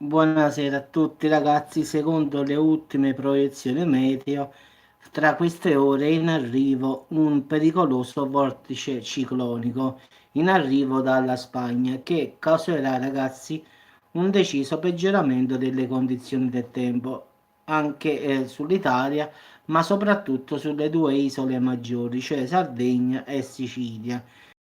Buonasera a tutti ragazzi, secondo le ultime proiezioni meteo, tra queste ore è in arrivo un pericoloso vortice ciclonico in arrivo dalla Spagna che causerà ragazzi un deciso peggioramento delle condizioni del tempo anche sull'Italia, ma soprattutto sulle due isole maggiori, cioè Sardegna e Sicilia.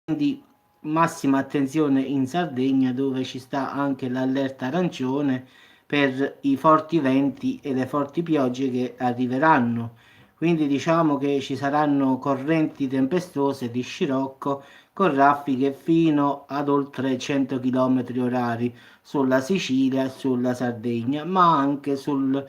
Quindi massima attenzione in Sardegna dove ci sta anche l'allerta arancione per i forti venti e le forti piogge che arriveranno. Quindi diciamo che ci saranno correnti tempestose di scirocco con raffiche fino ad oltre 100 km orari sulla Sicilia e sulla Sardegna, ma anche sul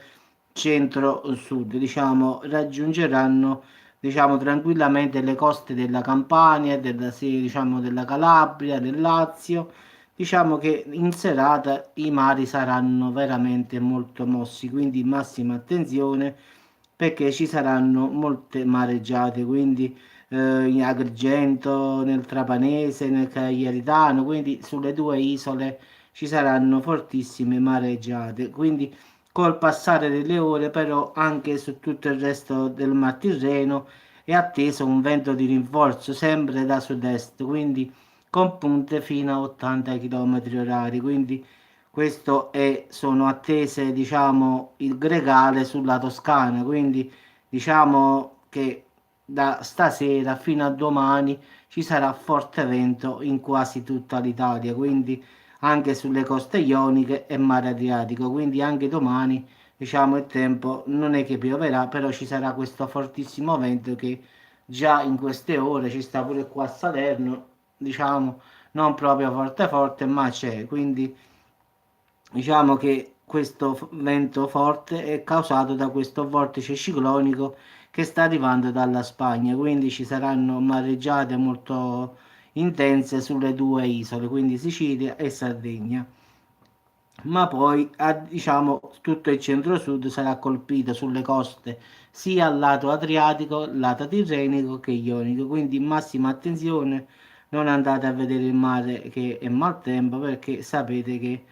centro-sud, diciamo, raggiungeranno tranquillamente le coste della Campania, diciamo, della Calabria, del Lazio. Diciamo che in serata i mari saranno veramente molto mossi, quindi massima attenzione perché ci saranno molte mareggiate, quindi in Agrigento, nel Trapanese, nel Cagliaritano, quindi sulle due isole ci saranno fortissime mareggiate. Quindi col passare delle ore, però, anche su tutto il resto del Mar Tirreno è atteso un vento di rinforzo sempre da sud-est, quindi con punte fino a 80 km orari. Quindi questo è, sono attese, diciamo, il gregale sulla Toscana. Quindi diciamo che da stasera fino a domani ci sarà forte vento in quasi tutta l'Italia, quindi anche sulle coste ioniche e mare Adriatico. Quindi anche domani, diciamo, il tempo non è che pioverà, però ci sarà questo fortissimo vento che già in queste ore ci sta pure qua a Salerno, diciamo, non proprio forte forte, ma c'è. Quindi diciamo che questo vento forte è causato da questo vortice ciclonico che sta arrivando dalla Spagna, quindi ci saranno mareggiate molto intense sulle due isole, quindi Sicilia e Sardegna. Ma poi diciamo tutto il centro-sud sarà colpito sulle coste sia al lato Adriatico, lato Tirrenico che Ionico, quindi massima attenzione, non andate a vedere il mare che è maltempo perché sapete che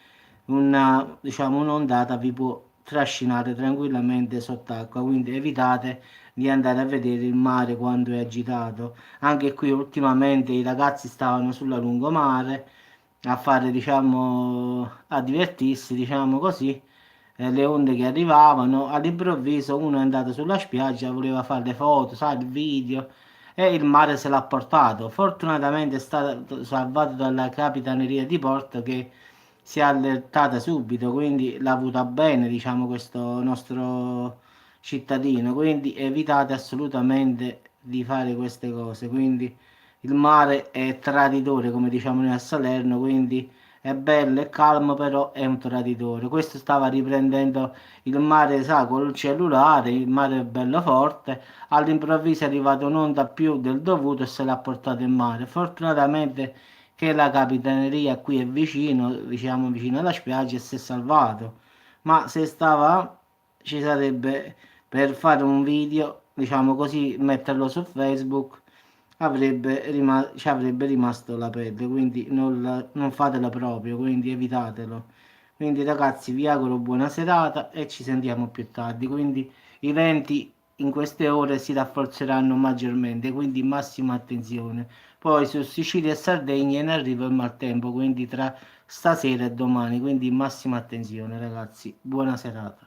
un'ondata vi può trascinare tranquillamente sott'acqua, quindi evitate di andare a vedere il mare quando è agitato. Anche qui ultimamente i ragazzi stavano sulla lungomare a fare, diciamo, a divertirsi, diciamo così, le onde che arrivavano, all'improvviso uno è andato sulla spiaggia, voleva fare le foto, sai, il video, e il mare se l'ha portato. Fortunatamente è stato salvato dalla capitaneria di porto che si è allertata subito, quindi l'ha avuta bene, diciamo, questo nostro cittadino. Quindi evitate assolutamente di fare queste cose. Quindi il mare è traditore, come diciamo noi a Salerno, quindi è bello e calmo, però è un traditore. Questo stava riprendendo il mare, sa, col cellulare, il mare è bello forte. All'improvviso è arrivata un'onda più del dovuto e se l'ha portato in mare. Fortunatamente che la capitaneria qui è vicino, diciamo vicino alla spiaggia e si è salvato. Ma se stava, ci sarebbe per fare un video, diciamo così, metterlo su Facebook, ci avrebbe rimasto la pelle, quindi non fatelo proprio, quindi evitatelo. Quindi ragazzi, vi auguro buona serata e ci sentiamo più tardi. Quindi i venti in queste ore si rafforzeranno maggiormente, quindi massima attenzione. Poi su Sicilia e Sardegna in arrivo il maltempo, quindi tra stasera e domani, quindi massima attenzione ragazzi. Buona serata.